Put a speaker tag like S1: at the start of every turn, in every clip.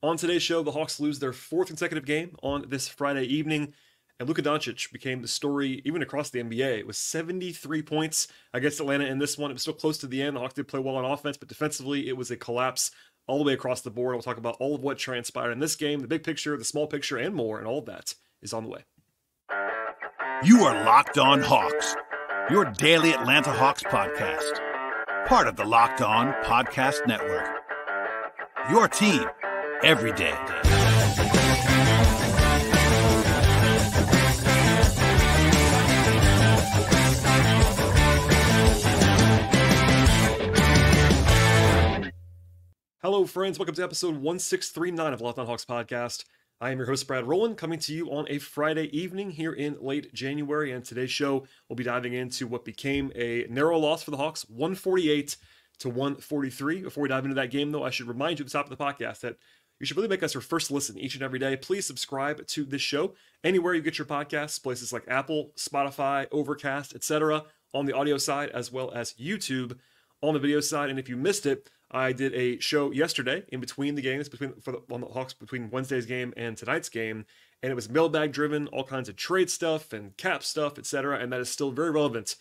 S1: On today's show, the Hawks lose their fourth consecutive game on this Friday evening, and Luka Doncic became the story even across the NBA. It was 73 points against Atlanta in this one. It was still close to the end. The Hawks did play well on offense, but defensively, it was a collapse all the way across the board. We'll talk about all of what transpired in this game, the big picture, the small picture, and more, and all of that is on the way.
S2: You are Locked On Hawks, your daily Atlanta Hawks podcast. Part of the Locked On Podcast Network. Your team every day.
S1: Hello, friends. Welcome to episode 1639 of Locked On Hawks podcast. I am your host, Rowland, coming to you on a Friday evening here in late January. And today's show, we'll be diving into what became a narrow loss for the Hawks, 148 to 143. Before we dive into that game, though, I should remind you at the top of the podcast that you should really make us your first listen each and every day. Please subscribe to this show anywhere you get your podcasts, places like Apple, Spotify, Overcast, etc. on the audio side, as well as YouTube on the video side. And if you missed it, I did a show yesterday in between the games, on the Hawks between Wednesday's game and tonight's game, and it was mailbag driven, all kinds of trade stuff and cap stuff, etc. And that is still very relevant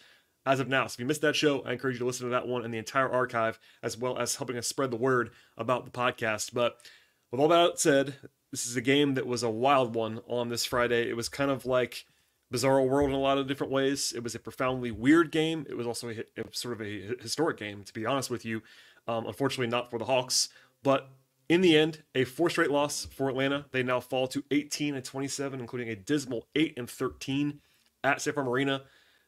S1: as of now. So if you missed that show, I encourage you to listen to that one and the entire archive, as well as helping us spread the word about the podcast. But with all that said, this is a game that was a wild one on this Friday. It was kind of like Bizarro World in a lot of different ways. It was a profoundly weird game. It was also sort of a historic game, to be honest with you. Unfortunately, not for the Hawks. But in the end, a fourth straight loss for Atlanta. They now fall to 18-27, including a dismal 8-13 at State Farm Arena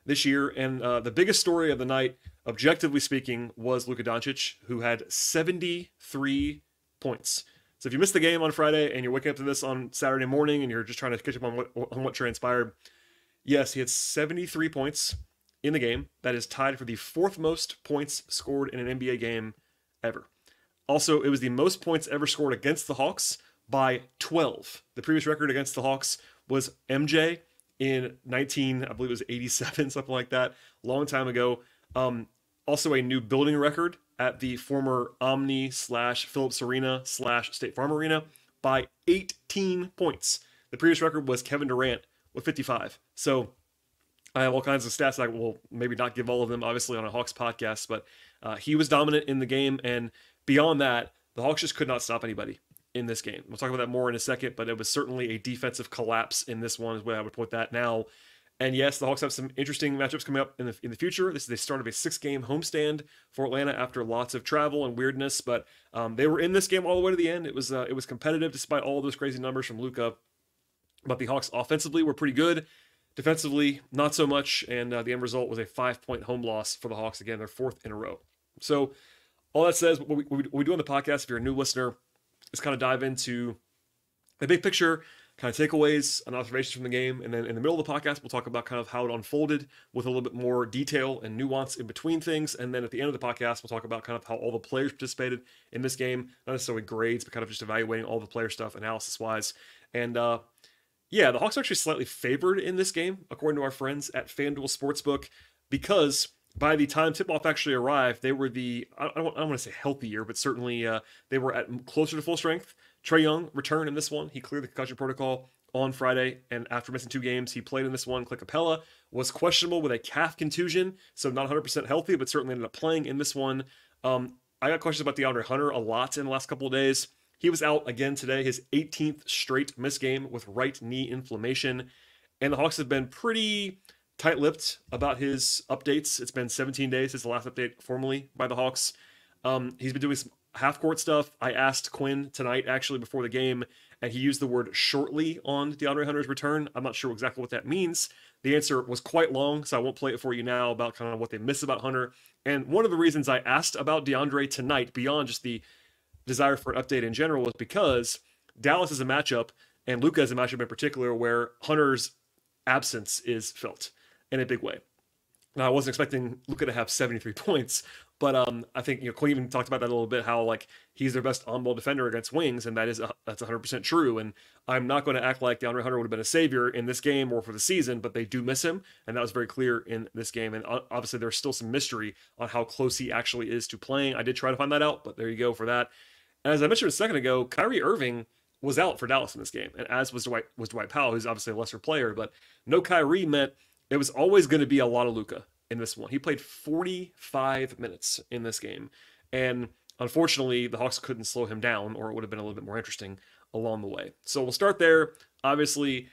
S1: this year. And the biggest story of the night, objectively speaking, was Luka Doncic, who had 73 points. So if you missed the game on Friday and you're waking up to this on Saturday morning and you're just trying to catch up on what transpired, yes, he had 73 points in the game. That is tied for the fourth most points scored in an NBA game ever. Also, it was the most points ever scored against the Hawks by 12. The previous record against the Hawks was MJ in I believe it was 87, something like that, long time ago. Also a new building record at the former Omni/Phillips Arena/State Farm Arena by 18 points. The previous record was Kevin Durant with 55. So I have all kinds of stats. I will maybe not give all of them, obviously, on a Hawks podcast, but he was dominant in the game. And beyond that, the Hawks just could not stop anybody in this game. We'll talk about that more in a second, but it was certainly a defensive collapse in this one, is the way I would put that now. And yes, the Hawks have some interesting matchups coming up in the future. This is the start of a 6-game homestand for Atlanta after lots of travel and weirdness, but they were in this game all the way to the end. It was competitive despite all those crazy numbers from Luka. But the Hawks offensively were pretty good. Defensively, not so much, and the end result was a 5-point home loss for the Hawks. Again, their fourth in a row. So all that says, what we do on the podcast, if you're a new listener, is kind of dive into the big picture, kind of takeaways and observations from the game, and then in the middle of the podcast, we'll talk about kind of how it unfolded with a little bit more detail and nuance in between things, and then at the end of the podcast, we'll talk about kind of how all the players participated in this game, not necessarily grades, but kind of just evaluating all the player stuff analysis-wise, and yeah, the Hawks are actually slightly favored in this game, according to our friends at FanDuel Sportsbook, because by the time tip-off actually arrived, they were I don't want to say healthier, but certainly they were at closer to full strength. Trae Young returned in this one. He cleared the concussion protocol on Friday, and after missing 2 games, he played in this one. Clint Capella was questionable with a calf contusion, so not 100% healthy, but certainly ended up playing in this one. I got questions about DeAndre Hunter a lot in the last couple of days. He was out again today, his 18th straight missed game with right knee inflammation. And the Hawks have been pretty tight-lipped about his updates. It's been 17 days since the last update formally by the Hawks. He's been doing some half-court stuff. I asked Quinn tonight, actually, before the game, and he used the word shortly on DeAndre Hunter's return. I'm not sure exactly what that means. The answer was quite long, so I won't play it for you now about kind of what they miss about Hunter. And one of the reasons I asked about DeAndre tonight, beyond just the desire for an update in general, was because Dallas is a matchup, and Luka is a matchup in particular, where Hunter's absence is felt in a big way. Now, I wasn't expecting Luka to have 73 points, but I think Quinn even talked about that a little bit, how like he's their best on-ball defender against wings, and that's 100% true. And I'm not going to act like DeAndre Hunter would have been a savior in this game or for the season, but they do miss him, and that was very clear in this game. And obviously, there's still some mystery on how close he actually is to playing. I did try to find that out, but there you go for that. And as I mentioned a second ago, Kyrie Irving was out for Dallas in this game, and as was Dwight Powell, who's obviously a lesser player. But no Kyrie meant it was always going to be a lot of Luka in this one. He played 45 minutes in this game, and unfortunately, the Hawks couldn't slow him down, or it would have been a little bit more interesting along the way. So we'll start there. Obviously,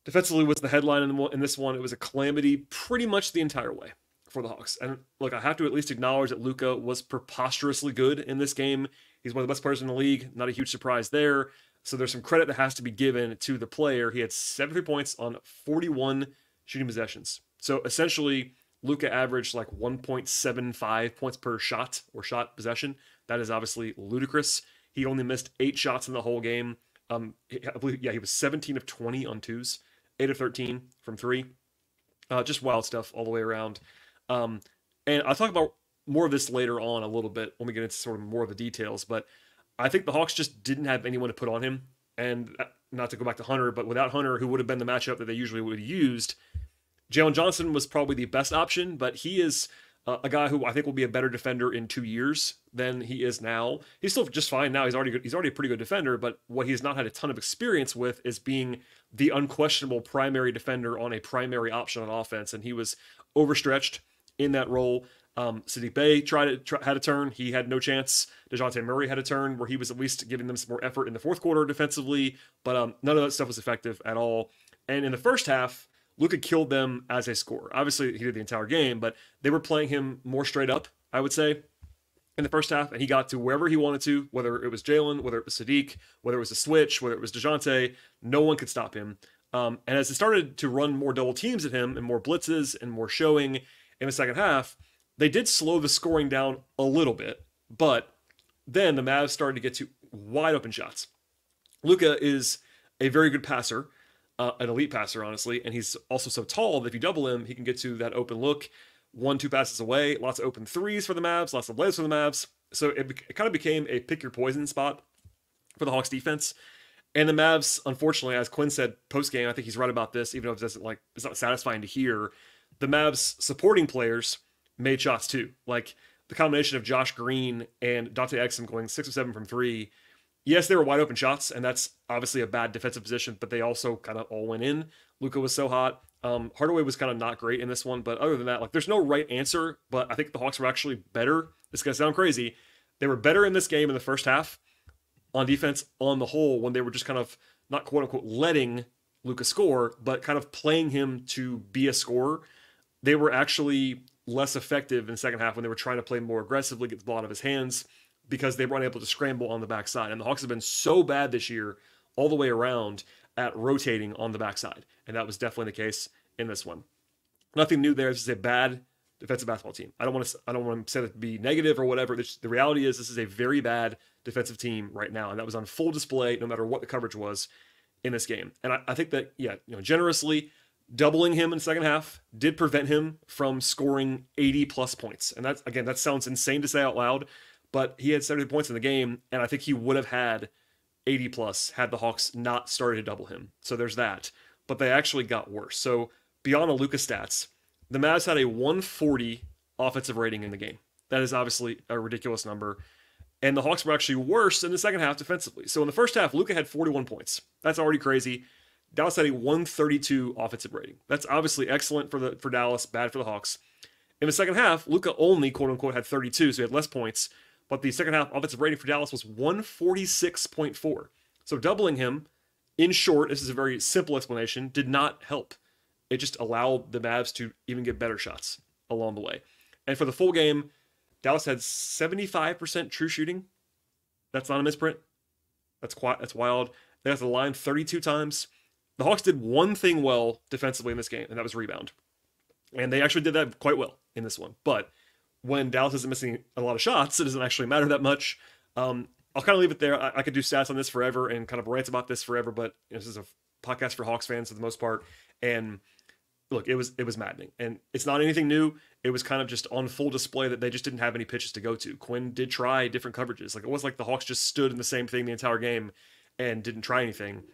S1: defensively was the headline in this one. It was a calamity pretty much the entire way for the Hawks. And look, I have to at least acknowledge that Luka was preposterously good in this game. He's one of the best players in the league. Not a huge surprise there. So there's some credit that has to be given to the player. He had 73 points on 41 shooting possessions. So essentially, Luka averaged like 1.75 points per shot or shot possession. That is obviously ludicrous. He only missed 8 shots in the whole game. I believe, he was 17 of 20 on twos, 8 of 13 from 3. Just wild stuff all the way around. And I'll talk about more of this later on a little bit when we get into sort of more of the details. But I think the Hawks just didn't have anyone to put on him. And not to go back to Hunter, but without Hunter, who would have been the matchup that they usually would have used, Jalen Johnson was probably the best option, but he is a guy who I think will be a better defender in 2 years than he is now. He's still just fine now. He's already good. He's already a pretty good defender, but what he's not had a ton of experience with is being the unquestionable primary defender on a primary option on offense, and he was overstretched in that role. Saddiq Bey had a turn. He had no chance. DeJounte Murray had a turn where he was at least giving them some more effort in the fourth quarter defensively, but none of that stuff was effective at all. And in the first half, Luka killed them as a scorer. Obviously, he did the entire game, but they were playing him more straight up, I would say, in the first half, and he got to wherever he wanted to, whether it was Jalen, whether it was Saddiq, whether it was a switch, whether it was DeJounte, no one could stop him. And as it started to run more double teams at him and more blitzes and more showing in the second half, they did slow the scoring down a little bit, but then the Mavs started to get to wide open shots. Luka is a very good passer, an elite passer, honestly, and he's also so tall that if you double him, he can get to that open look, 1-2 passes away, lots of open threes for the Mavs, lots of layups for the Mavs. So it kind of became a pick your poison spot for the Hawks defense. And the Mavs, unfortunately, as Quinn said post-game, I think he's right about this, even though it's not satisfying to hear, the Mavs supporting players made shots too. Like the combination of Josh Green and Dante Exum going 6 of 7 from 3. Yes, they were wide open shots, and that's obviously a bad defensive position, but they also kind of all went in. Luka was so hot. Hardaway was kind of not great in this one, but other than that, like there's no right answer, but I think the Hawks were actually better. This is going to sound crazy. They were better in this game in the first half on defense on the whole when they were just kind of not quote unquote letting Luka score, but kind of playing him to be a scorer. They were actually less effective in the second half when they were trying to play more aggressively, get the ball out of his hands, because they weren't able to scramble on the backside. And the Hawks have been so bad this year all the way around at rotating on the backside. And that was definitely the case in this one. Nothing new there. This is a bad defensive basketball team. I don't want to say that to be negative or whatever. The reality is this is a very bad defensive team right now. And that was on full display no matter what the coverage was in this game. And I think that, generously doubling him in the second half did prevent him from scoring 80 plus points. And that's, again, that sounds insane to say out loud, but he had 70 points in the game, and I think he would have had 80 plus had the Hawks not started to double him. So there's that. But they actually got worse. So beyond the Luka stats, the Mavs had a 140 offensive rating in the game. That is obviously a ridiculous number. And the Hawks were actually worse in the second half defensively. So in the first half, Luka had 41 points. That's already crazy. Dallas had a 132 offensive rating. That's obviously excellent for Dallas, bad for the Hawks. In the second half, Luka only, quote unquote, had 32, so he had less points. But the second half offensive rating for Dallas was 146.4. So doubling him, in short, this is a very simple explanation, did not help. It just allowed the Mavs to even get better shots along the way. And for the full game, Dallas had 75% true shooting. That's not a misprint. That's wild. They got to the line 32 times. The Hawks did one thing well defensively in this game, and that was rebound. And they actually did that quite well in this one. But when Dallas isn't missing a lot of shots, it doesn't actually matter that much. I'll kind of leave it there. I could do stats on this forever and kind of rant about this forever, but this is a podcast for Hawks fans for the most part. And look, it was maddening. And it's not anything new. It was kind of just on full display that they just didn't have any pitches to go to. Quinn did try different coverages. Like it was like the Hawks just stood in the same thing the entire game and didn't try anything.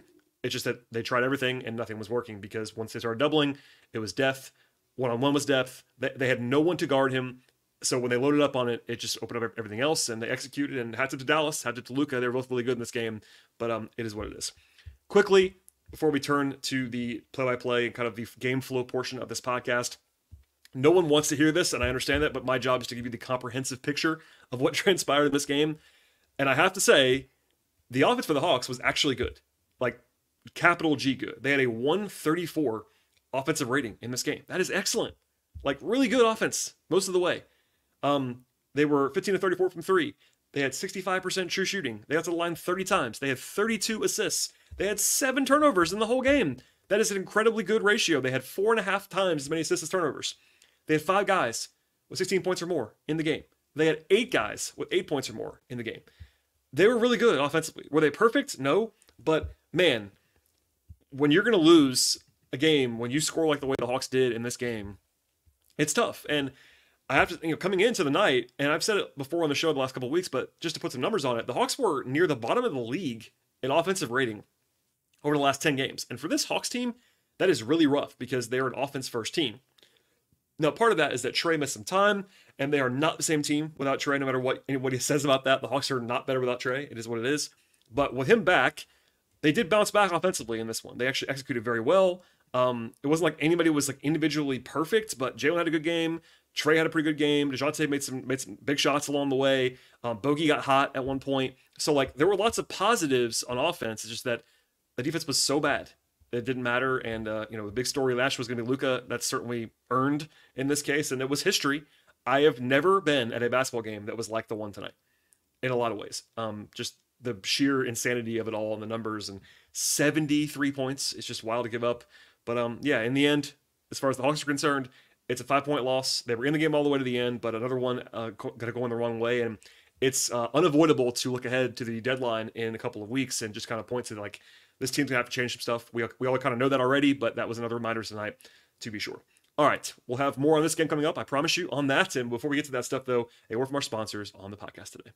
S1: It's just that they tried everything and nothing was working because once they started doubling, it was death. One-on-one was death. They had no one to guard him. So when they loaded up on it, it just opened up everything else, and they executed. And hats up to Dallas, hats up to Luka. They were both really good in this game, but it is what it is. Quickly, before we turn to the play-by-play and kind of the game flow portion of this podcast, no one wants to hear this, and I understand that, but my job is to give you the comprehensive picture of what transpired in this game. And I have to say, the offense for the Hawks was actually good. Like, capital G good. They had a 134 offensive rating in this game. That is excellent. Like, really good offense most of the way. They were 15 to 34 from three. They had 65% true shooting. They got to the line 30 times. They had 32 assists. They had 7 turnovers in the whole game. That is an incredibly good ratio. They had 4.5 times as many assists as turnovers. They had 5 guys with 16 points or more in the game. They had 8 guys with 8 points or more in the game. They were really good offensively. Were they perfect? No. But, man, when you're going to lose a game, when you score like the way the Hawks did in this game, it's tough. And I have to, coming into the night, and I've said it before on the show the last couple of weeks, but just to put some numbers on it, the Hawks were near the bottom of the league in offensive rating over the last 10 games. And for this Hawks team, that is really rough because they're an offense-first team. Now, part of that is that Trey missed some time, and they are not the same team without Trey, no matter what anybody says about that. The Hawks are not better without Trey. It is what it is. But with him back, they did bounce back offensively in this one. They actually executed very well. It wasn't like anybody was like individually perfect, but Jalen had a good game. Trey had a pretty good game. DeJounte made some big shots along the way. Bogey got hot at one point. So, like, there were lots of positives on offense. It's just that the defense was so bad that it didn't matter. And, the big story last was going to be Luka. That's certainly earned in this case, and it was history. I have never been at a basketball game that was like the one tonight in a lot of ways. Just the sheer insanity of it all and the numbers, and 73 points. It's just wild to give up. But, in the end, as far as the Hawks are concerned, it's a 5-point loss. They were in the game all the way to the end, but another one going to go in the wrong way. And it's unavoidable to look ahead to the deadline in a couple of weeks and just kind of point to, like, this team's going to have to change some stuff. We all kind of know that already, but that was another reminder tonight to be sure. All right, we'll have more on this game coming up, I promise you, on that. And before we get to that stuff, though, a word from our sponsors on the podcast today.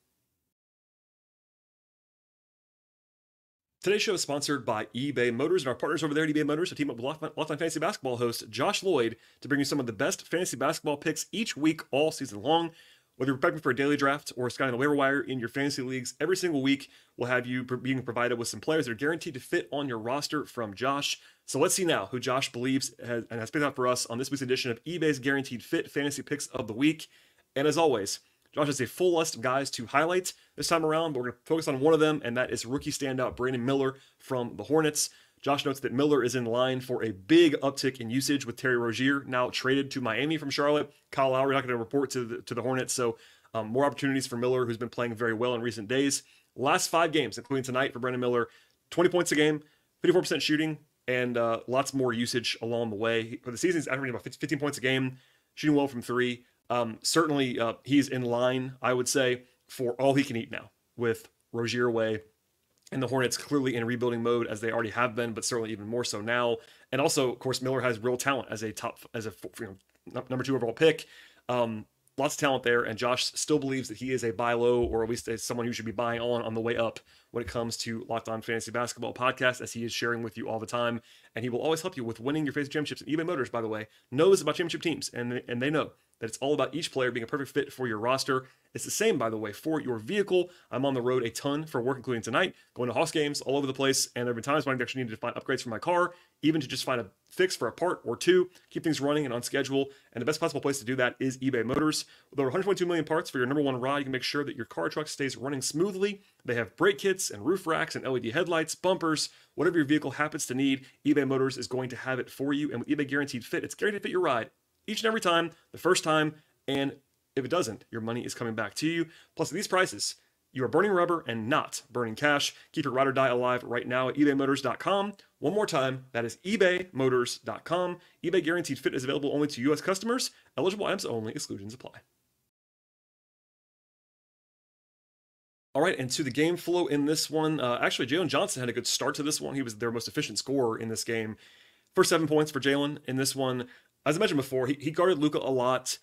S1: Today's show is sponsored by eBay Motors, and our partners over there at eBay Motors have teamed up with Locked On Fantasy Basketball host Josh Lloyd to bring you some of the best fantasy basketball picks each week, all season long. Whether you're prepping for a daily draft or scouting the waiver wire in your fantasy leagues, every single week we'll have you being provided with some players that are guaranteed to fit on your roster from Josh. So let's see now who Josh believes has picked out for us on this week's edition of eBay's Guaranteed Fit Fantasy Picks of the Week. And as always, Josh has a full list of guys to highlight this time around, but we're going to focus on one of them, and that is rookie standout Brandon Miller from the Hornets. Josh notes that Miller is in line for a big uptick in usage with Terry Rozier now traded to Miami from Charlotte. Kyle Lowry not going to report to the Hornets, so more opportunities for Miller, who's been playing very well in recent days. Last 5 games, including tonight for Brandon Miller, 20 points a game, 54% shooting, and lots more usage along the way. For the season, he's averaging about 15 points a game, shooting well from 3. Certainly, he's in line, I would say, for all he can eat now with Rozier away, and the Hornets clearly in rebuilding mode as they already have been, but certainly even more so now. And also, of course, Miller has real talent as a number 2 overall pick. Lots of talent there, and Josh still believes that he is a buy low, or at least as someone who should be buying on the way up when it comes to Locked On Fantasy Basketball podcast, as he is sharing with you all the time. And he will always help you with winning your fantasy championships. And eBay Motors, by the way, knows about championship teams, and they know that it's all about each player being a perfect fit for your roster. It's the same, by the way, for your vehicle. I'm on the road a ton for work, including tonight, going to Hawks games all over the place, and there have been times when I actually needed to find upgrades for my car, even to just find a fix for a part or two, keep things running and on schedule. And the best possible place to do that is eBay Motors. With over 122 million parts for your number 1 ride, you can make sure that your car or truck stays running smoothly. They have brake kits and roof racks and LED headlights, bumpers, whatever your vehicle happens to need, eBay Motors is going to have it for you. And with eBay Guaranteed Fit, it's guaranteed to fit your ride each and every time, the first time, and if it doesn't, your money is coming back to you. Plus, at these prices, you are burning rubber and not burning cash. Keep your ride or die alive right now at ebaymotors.com. One more time, that is ebaymotors.com. eBay Guaranteed Fit is available only to U.S. customers. Eligible items only. Exclusions apply. All right, and to the game flow in this one. Actually, Jalen Johnson had a good start to this one. He was their most efficient scorer in this game. First 7 points for Jalen in this one. As I mentioned before, he guarded Luka a lot.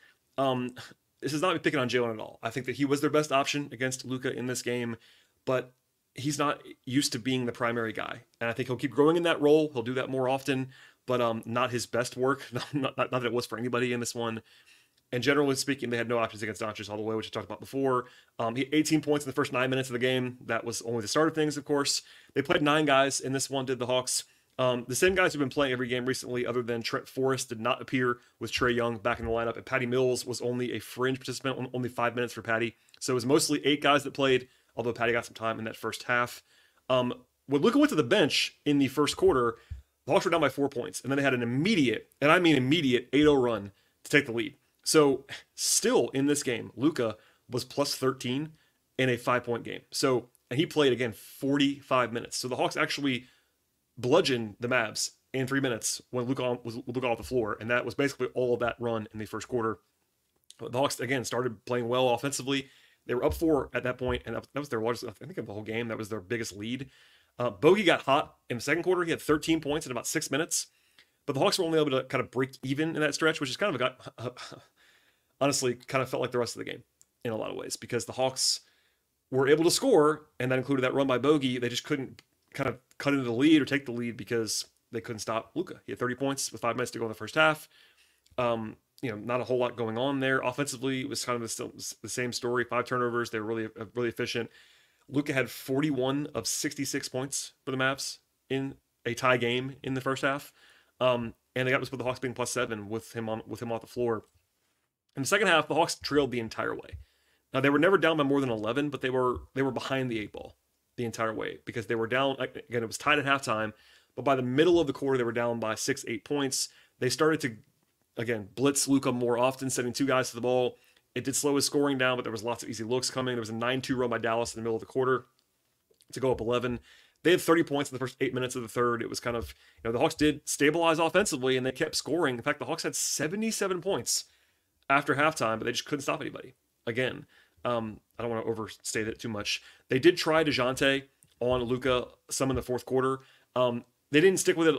S1: This is not me picking on Jalen at all. I think that he was their best option against Luka in this game, but he's not used to being the primary guy. And I think he'll keep growing in that role. He'll do that more often, but not his best work. Not that it was for anybody in this one. And generally speaking, they had no options against Doncic all the way, which I talked about before. He had 18 points in the first 9 minutes of the game. That was only the start of things, of course. They played 9 guys in this one, did the Hawks. The same guys who've been playing every game recently, other than Trent Forrest, did not appear with Trae Young back in the lineup. And Patty Mills was only a fringe participant, only 5 minutes for Patty. So it was mostly 8 guys that played, although Patty got some time in that first half. When Luka went to the bench in the first quarter, the Hawks were down by 4 points. And then they had an immediate, and I mean immediate, 8-0 run to take the lead. So still in this game, Luka was plus 13 in a 5-point game. So, and he played again 45 minutes. So the Hawks actually bludgeoned the Mavs in 3 minutes when Luka was off the floor. And that was basically all of that run in the first quarter. The Hawks, again, started playing well offensively. They were up 4 at that point, and that was their largest, I think, of the whole game. That was their biggest lead. Bogey got hot in the second quarter. He had 13 points in about 6 minutes. But the Hawks were only able to kind of break even in that stretch, which is kind of honestly kind of felt like the rest of the game in a lot of ways, because the Hawks were able to score, and that included that run by Bogey. They just couldn't kind of cut into the lead or take the lead because they couldn't stop Luka. He had 30 points with 5 minutes to go in the first half. Not a whole lot going on there. Offensively, it was kind of the same story. 5 turnovers. They were really efficient. Luka had 41 of 66 points for the Mavs in a tie game in the first half. And they got this with the Hawks being plus 7 with him off the floor. In the second half, the Hawks trailed the entire way. Now, they were never down by more than 11, but they were behind the 8 ball the entire way because they were down. Again, it was tied at halftime, but by the middle of the quarter, they were down by 6-8 points. They started to, again, blitz Luka more often, sending 2 guys to the ball. It did slow his scoring down, but there was lots of easy looks coming. There was a 9-2 run by Dallas in the middle of the quarter to go up 11. They had 30 points in the first 8 minutes of the third. It was kind of, the Hawks did stabilize offensively, and they kept scoring. In fact, the Hawks had 77 points after halftime, but they just couldn't stop anybody. Again, I don't want to overstate it too much. They did try DeJounte on Luka some in the fourth quarter. They didn't stick with it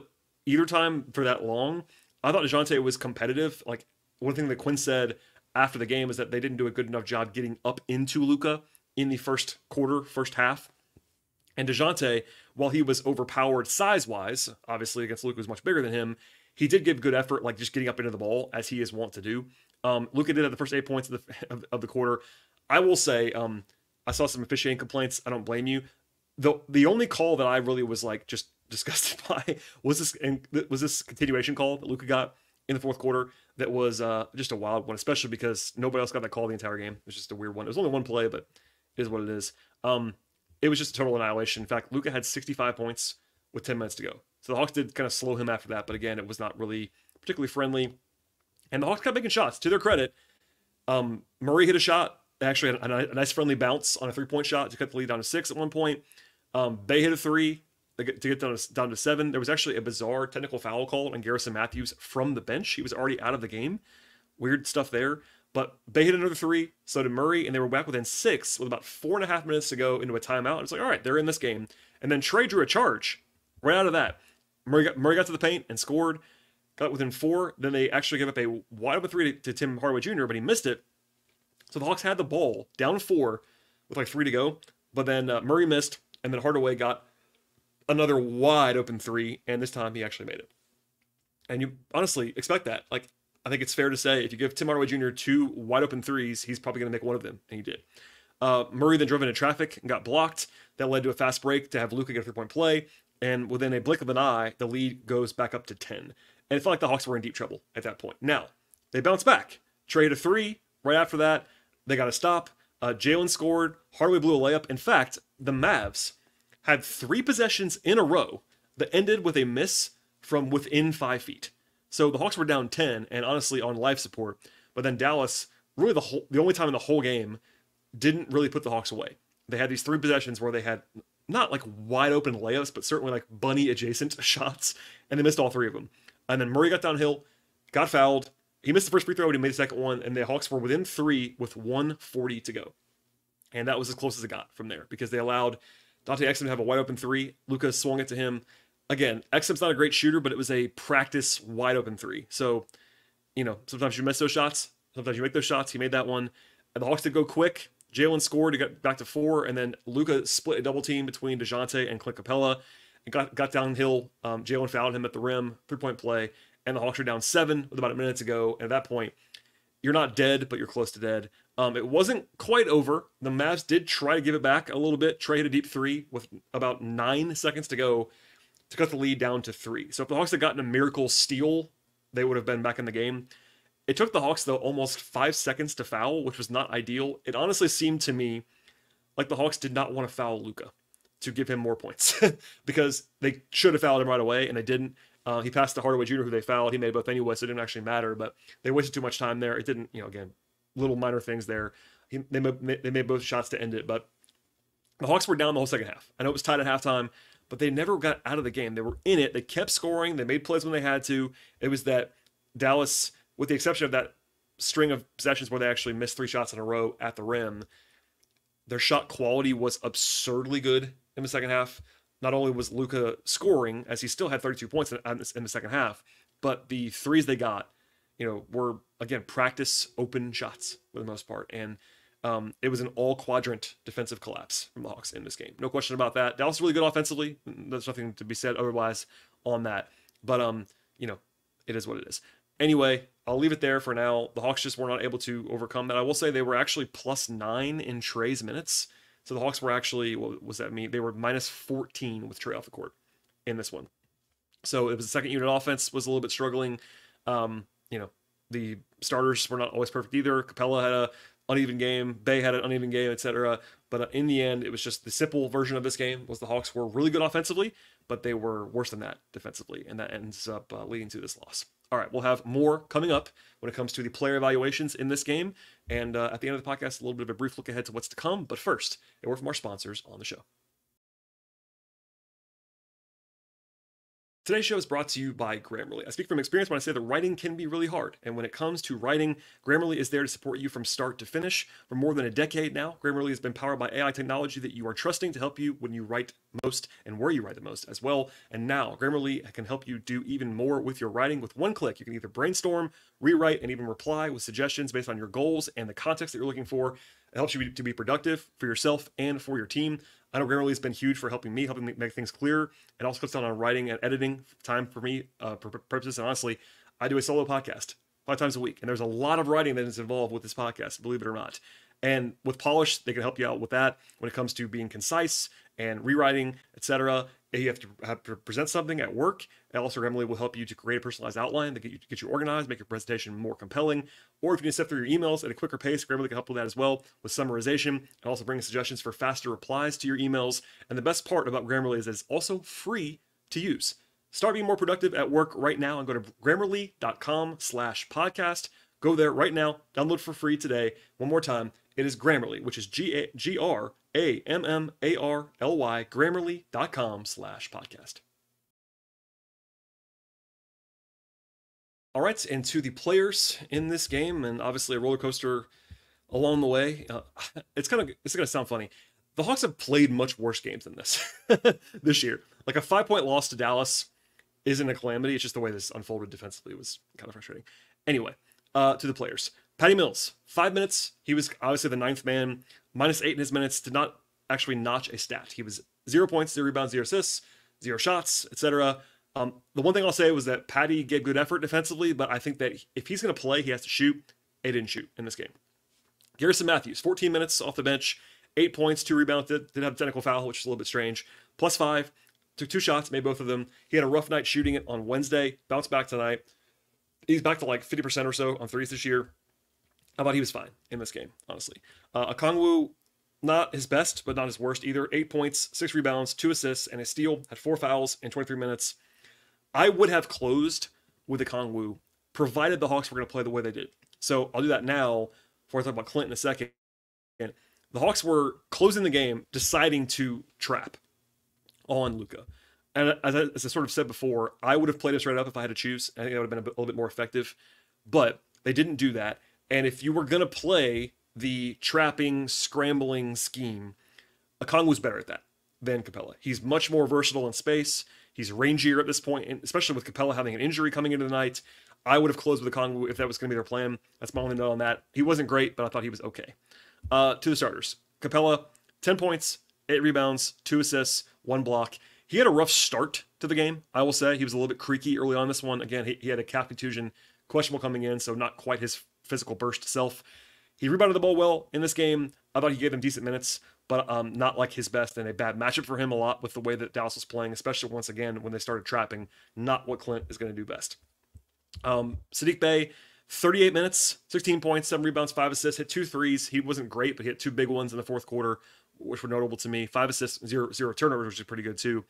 S1: either time for that long. I thought DeJounte was competitive. Like, one thing that Quinn said after the game is that they didn't do a good enough job getting up into Luka in the first quarter, first half. And DeJounte, while he was overpowered size-wise, obviously against Luka, who's much bigger than him, he did give good effort, like just getting up into the ball, as he is wont to do. Luka did have the first 8 points of the quarter. I will say, I saw some officiating complaints. I don't blame you. The only call that I really was like just disgusted by was this continuation call that Luka got in the fourth quarter. That was just a wild one, especially because nobody else got that call the entire game. It was just a weird one. It was only one play, but it is what it is. It was just a total annihilation. In fact, Luka had 65 points with 10 minutes to go. So the Hawks did kind of slow him after that, but again, it was not really particularly friendly. And the Hawks kept making shots. To their credit, Murray hit a shot. They actually had a nice friendly bounce on a 3-point shot to cut the lead down to 6 at one point. Bay hit a 3 to get down to 7. There was actually a bizarre technical foul call on Garrison Matthews from the bench. He was already out of the game. Weird stuff there. But Bay hit another 3, so did Murray, and they were back within 6 with about 4.5 minutes to go into a timeout. It's like, all right, they're in this game. And then Trae drew a charge right out of that. Murray got to the paint and scored, got within 4. Then they actually gave up a wide open 3 to Tim Hardaway Jr., but he missed it. So the Hawks had the ball down 4 with like 3 to go. But then Murray missed, and then Hardaway got another wide open 3, and this time he actually made it. And you honestly expect that. Like, I think it's fair to say if you give Tim Hardaway Jr. 2 wide open 3s, he's probably going to make one of them, and he did. Murray then drove into traffic and got blocked. That led to a fast break to have Luka get a 3-point play, and within a blink of an eye, the lead goes back up to 10. And it felt like the Hawks were in deep trouble at that point. Now, they bounced back. Trae hit a 3. Right after that, they got a stop. Jalen scored. Hardaway blew a layup. In fact, the Mavs had 3 possessions in a row that ended with a miss from within 5 feet. So the Hawks were down 10 and honestly on life support. But then Dallas, really the only time in the whole game, didn't really put the Hawks away. They had these 3 possessions where they had not like wide open layups, but certainly like bunny adjacent shots, and they missed all 3 of them. And then Murray got downhill, got fouled. He missed the first free throw, and he made the second one, and the Hawks were within 3 with 1:40 to go. And that was as close as it got from there because they allowed Dante Exum to have a wide open 3. Luka swung it to him. Again, Exum's not a great shooter, but it was a practice wide open 3. So, sometimes you miss those shots. Sometimes you make those shots. He made that one. And the Hawks did go quick. Jalen scored to get back to 4, and then Luka split a double team between DeJounte and Clint Capella and got downhill. Jalen fouled him at the rim, 3-point play, and the Hawks were down 7 with about a minute to go. And at that point, you're not dead, but you're close to dead. It wasn't quite over. The Mavs did try to give it back a little bit. Trey hit a deep three with about 9 seconds to go to cut the lead down to 3. So if the Hawks had gotten a miracle steal, they would have been back in the game. It took the Hawks, though, almost 5 seconds to foul, which was not ideal. It honestly seemed to me like the Hawks did not want to foul Luka to give him more points because they should have fouled him right away, and they didn't. He passed to Hardaway Jr., who they fouled. He made both anyway, so it didn't actually matter, but they wasted too much time there. It didn't, again, little minor things there. They made both shots to end it, but the Hawks were down the whole second half. I know it was tied at halftime, but they never got out of the game. They were in it. They kept scoring. They made plays when they had to. It was that Dallas, with the exception of that string of possessions where they actually missed 3 shots in a row at the rim, their shot quality was absurdly good in the second half. Not only was Luka scoring, as he still had 32 points in the second half, but the threes they got, were, again, practice open shots for the most part. And it was an all-quadrant defensive collapse from the Hawks in this game. No question about that. Dallas is really good offensively. There's nothing to be said otherwise on that. But, it is what it is. Anyway, I'll leave it there for now. The Hawks just were not able to overcome that. I will say they were actually +9 in Trey's minutes. So the Hawks were actually, what was that mean? They were -14 with Trey off the court in this one. So it was the second unit offense was a little bit struggling. The starters were not always perfect either. Capella had an uneven game. Bay had an uneven game, etc. But in the end, it was just the simple version of this game was the Hawks were really good offensively, but they were worse than that defensively. And that ends up leading to this loss. All right, we'll have more coming up when it comes to the player evaluations in this game. And at the end of the podcast, a little bit of a brief look ahead to what's to come. But first, a word from our sponsors on the show. Today's show is brought to you by Grammarly. I speak from experience when I say that writing can be really hard. And when it comes to writing, Grammarly is there to support you from start to finish. For more than a decade now, Grammarly has been powered by AI technology that you are trusting to help you when you write most and where you write the most as well. And now, Grammarly can help you do even more with your writing. With one click, you can either brainstorm, rewrite, and even reply with suggestions based on your goals and the context that you're looking for. It helps you to be productive for yourself and for your team. I know Grammarly has been huge for helping me make things clearer. It also cuts down on writing and editing time for me for purposes. And honestly, I do a solo podcast 5 times a week. And there's a lot of writing that is involved with this podcast, believe it or not. And with Polish, they can help you out with that when it comes to being concise and rewriting, etc. If you have to present something at work, and also Grammarly will help you to create a personalized outline to get you organized, make your presentation more compelling. Or if you need to step through your emails at a quicker pace, Grammarly can help with that as well with summarization and also bringing suggestions for faster replies to your emails. And the best part about Grammarly is that it's also free to use. Start being more productive at work right now and go to grammarly.com/podcast. Go there right now. Download for free today. One more time. It is Grammarly, which is Grammarly, Grammarly.com/podcast. All right, and to the players in this game, and obviously a roller coaster along the way. It's going to sound funny. The Hawks have played much worse games than this this year. Like a 5-point loss to Dallas isn't a calamity. It's just the way this unfolded defensively was kind of frustrating. Anyway, to the players. Patty Mills, 5 minutes. He was obviously the 9th man, -8 in his minutes. Did not actually notch a stat. He was 0 points, 0 rebounds, 0 assists, 0 shots, etc. The one thing I'll say was that Patty gave good effort defensively, but I think that if he's going to play, he has to shoot. He didn't shoot in this game. Garrison Matthews, 14 minutes off the bench, 8 points, 2 rebounds, did have a technical foul, which is a little bit strange. +5, took 2 shots, made both of them. He had a rough night shooting it on Wednesday, bounced back tonight. He's back to like 50% or so on threes this year. I thought he was fine in this game, honestly. Okongwu, not his best, but not his worst either. 8 points, 6 rebounds, 2 assists, and a steal. Had 4 fouls in 23 minutes. I would have closed with Okongwu, provided the Hawks were going to play the way they did. So I'll do that now before I talk about Clint in a second. The Hawks were closing the game, deciding to trap on Luka. And as I sort of said before, I would have played it straight up if I had to choose. I think that would have been a little bit more effective. But they didn't do that. And if you were going to play the trapping, scrambling scheme, Okongwu's better at that than Capella. He's much more versatile in space. He's rangier at this point, and especially with Capella having an injury coming into the night. I would have closed with Okongwu if that was going to be their plan. That's my only note on that. He wasn't great, but I thought he was okay. To the starters. Capella, 10 points, 8 rebounds, 2 assists, 1 block. He had a rough start to the game, I will say. He was a little bit creaky early on this one. Again, he had a calf contusion, questionable coming in, so not quite his physical burst self. He rebounded the ball well in this game. I thought he gave them decent minutes, but not like his best, and a bad matchup for him a lot with the way that Dallas was playing, especially once again when they started trapping. Not what Clint is going to do best. Saddiq Bey, 38 minutes, 16 points, 7 rebounds, 5 assists, hit 2 threes. He wasn't great, but he hit 2 big ones in the fourth quarter, which were notable to me. 5 assists, 0 turnovers, which is pretty good too.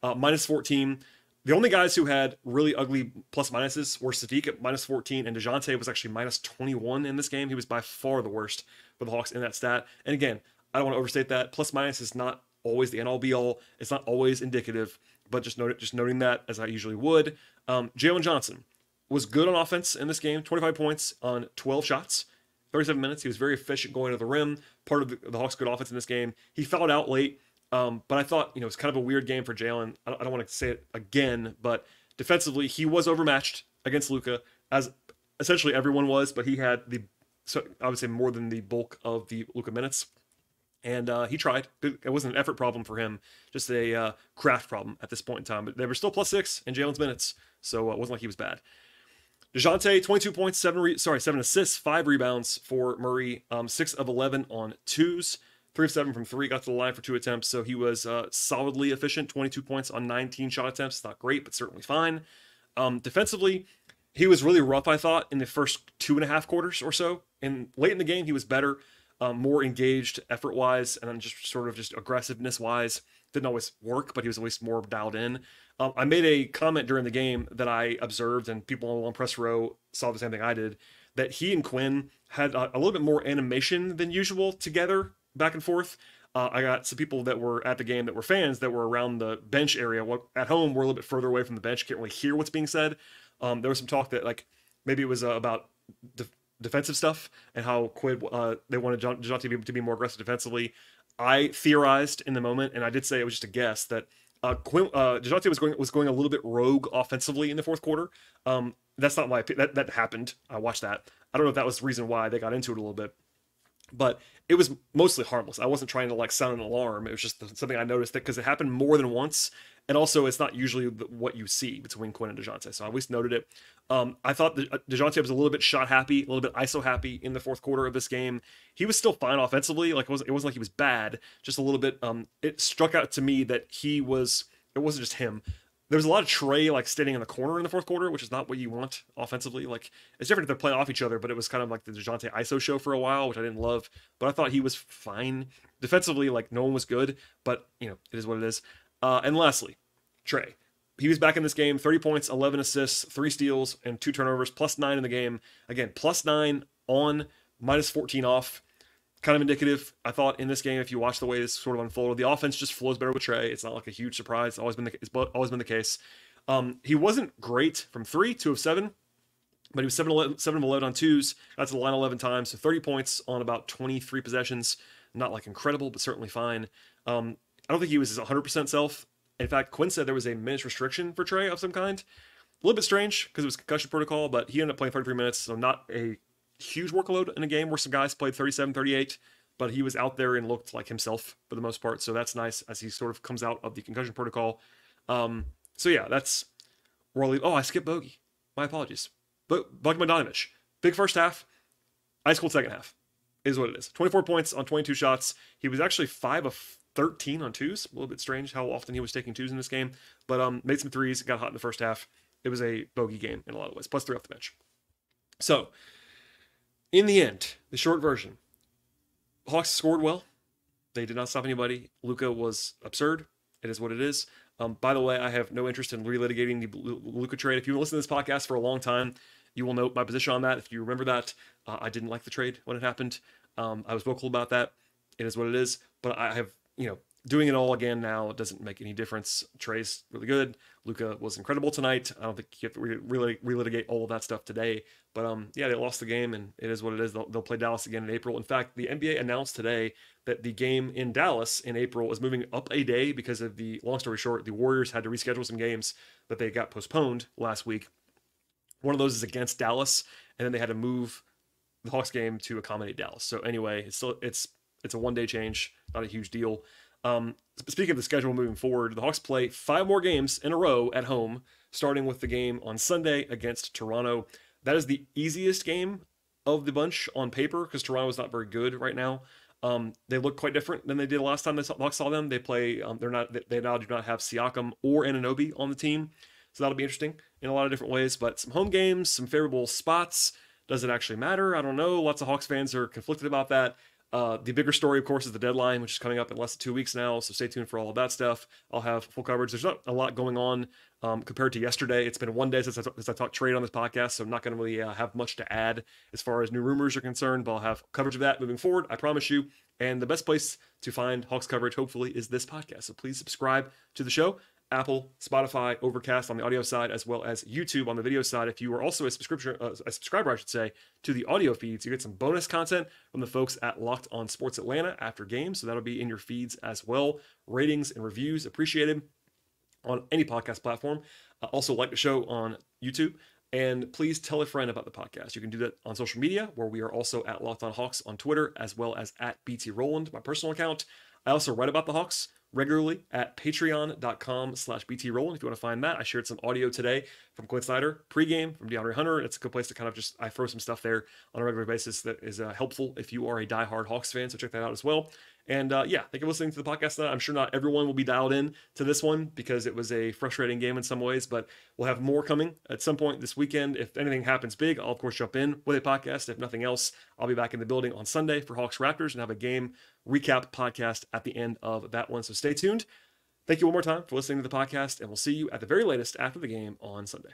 S1: Minus 14. The only guys who had really ugly plus minuses were Saddiq at minus 14, and DeJounte was actually minus 21 in this game. He was by far the worst for the Hawks in that stat. And again, I don't want to overstate that. Plus minus is not always the end all be all. It's not always indicative, but just noting that as I usually would. Jalen Johnson was good on offense in this game. 25 points on 12 shots, 37 minutes. He was very efficient going to the rim. Part of the Hawks' good offense in this game. He fouled out late. But I thought, it's kind of a weird game for Jalen. I don't want to say it again, but defensively, he was overmatched against Luka, as essentially everyone was, but he had I would say more than the bulk of the Luka minutes. And he tried. It wasn't an effort problem for him, just a craft problem at this point in time. But they were still plus 6 in Jalen's minutes, so it wasn't like he was bad. DeJounte, 22 points, 7 assists, 5 rebounds for Murray, 6 of 11 on twos. 3 of 7 from 3, got to the line for 2 attempts, so he was solidly efficient. 22 points on 19 shot attempts. Not great, but certainly fine. Defensively, he was really rough, I thought, in the first 2.5 quarters or so. And late in the game, he was better, more engaged effort-wise, and then just aggressiveness-wise. Didn't always work, but he was at least more dialed in. I made a comment during the game that I observed, and people on the long press row saw the same thing I did, that he and Quinn had a little bit more animation than usual together, back and forth. I got some people that were at the game that were fans that were around the bench area. At home, we're a little bit further away from the bench. Can't really hear what's being said. There was some talk that maybe it was about defensive stuff and how Quinn, they wanted DeJounte to be more aggressive defensively. I theorized in the moment, and I did say it was just a guess, that DeJounte was going a little bit rogue offensively in the fourth quarter. That's not my opinion. That happened. I watched that. I don't know if that was the reason why they got into it a little bit. But it was mostly harmless. I wasn't trying to sound an alarm. It was just something I noticed because it happened more than once. And also, it's not usually what you see between Quinn and DeJounte. So I at least noted it. I thought that DeJounte was a little bit shot happy, a little bit ISO happy in the fourth quarter of this game. He was still fine offensively. It wasn't like he was bad, just a little bit. It struck out to me that it wasn't just him. There was a lot of Trey standing in the corner in the fourth quarter, which is not what you want offensively. It's different if they're playing off each other, but it was kind of like the DeJounte ISO show for a while, which I didn't love. But I thought he was fine defensively. No one was good, but it is what it is. And lastly, Trey. He was back in this game, 30 points, 11 assists, 3 steals, and 2 turnovers, plus 9 in the game. Again, plus 9 on, minus 14 off. Kind of indicative, I thought, in this game, if you watch the way this sort of unfolded. The offense just flows better with Trey. It's not a huge surprise. It's always been the case. He wasn't great from 3, 2 of 7, but he was 7 of 11 on twos. Got to the line 11 times, so 30 points on about 23 possessions. Not incredible, but certainly fine. I don't think he was his 100% self. In fact, Quinn said there was a minutes restriction for Trey of some kind. A little bit strange because it was concussion protocol, but he ended up playing 33 minutes, so not a huge workload in a game where some guys played 37, 38, but he was out there and looked like himself for the most part. So that's nice as he sort of comes out of the concussion protocol. So yeah, that's where I'll leave. Oh, I skipped Bogey. My apologies. But Bogdanovich, big first half, ice cold second half is what it is. 24 points on 22 shots. He was actually 5 of 13 on twos. A little bit strange how often he was taking twos in this game, but made some threes, got hot in the first half. It was a bogey game in a lot of ways, plus 3 off the bench. So, in the end, the short version, Hawks scored well. They did not stop anybody. Luka was absurd. It is what it is. By the way, I have no interest in relitigating the Luka trade. If you listen to this podcast for a long time, you will note my position on that. If you remember that, I didn't like the trade when it happened. I was vocal about that. It is what it is. But I have, doing it all again now doesn't make any difference. Trey's really good. Luka was incredible tonight. I don't think you have to really relitigate all of that stuff today. But yeah, they lost the game, and it is what it is. They'll play Dallas again in April. In fact, the NBA announced today that the game in Dallas in April is moving up a day because of long story short, the Warriors had to reschedule some games that they got postponed last week. One of those is against Dallas, and then they had to move the Hawks game to accommodate Dallas. So anyway, it's a one-day change, not a huge deal. Speaking of the schedule moving forward, the Hawks play 5 more games in a row at home, starting with the game on Sunday against Toronto. That is the easiest game of the bunch on paper because Toronto is not very good right now. They look quite different than they did last time the Hawks saw them. They play. They now do not have Siakam or Anunoby on the team, so that'll be interesting in a lot of different ways. But some home games, some favorable spots. Does it actually matter? I don't know. Lots of Hawks fans are conflicted about that. The bigger story, of course, is the deadline, which is coming up in less than 2 weeks now. So stay tuned for all of that stuff. I'll have full coverage. There's not a lot going on compared to yesterday. It's been 1 day since I talked trade on this podcast, so I'm not going to really have much to add as far as new rumors are concerned, but I'll have coverage of that moving forward, I promise you. And the best place to find Hawks coverage, hopefully, is this podcast. So please subscribe to the show. Apple, Spotify, Overcast on the audio side, as well as YouTube on the video side. If you are also a subscriber, I should say, to the audio feeds, you get some bonus content from the folks at Locked On Sports Atlanta after games. So that'll be in your feeds as well. Ratings and reviews appreciated on any podcast platform. Also like the show on YouTube. And please tell a friend about the podcast. You can do that on social media, where we are also at Locked On Hawks on Twitter, as well as at BT Rowland, my personal account. I also write about the Hawks regularly at patreon.com/BT Rowland. If you want to find that, I shared some audio today from Quinn Snyder pregame from DeAndre Hunter. It's a good place to kind of I throw some stuff there on a regular basis that is helpful if you are a diehard Hawks fan. So check that out as well. And thank you for listening to the podcast tonight. I'm sure not everyone will be dialed in to this one because it was a frustrating game in some ways, but we'll have more coming at some point this weekend. If anything happens big, I'll of course jump in with a podcast. If nothing else, I'll be back in the building on Sunday for Hawks Raptors and have a game recap podcast at the end of that one. So stay tuned. Thank you one more time for listening to the podcast, and we'll see you at the very latest after the game on Sunday.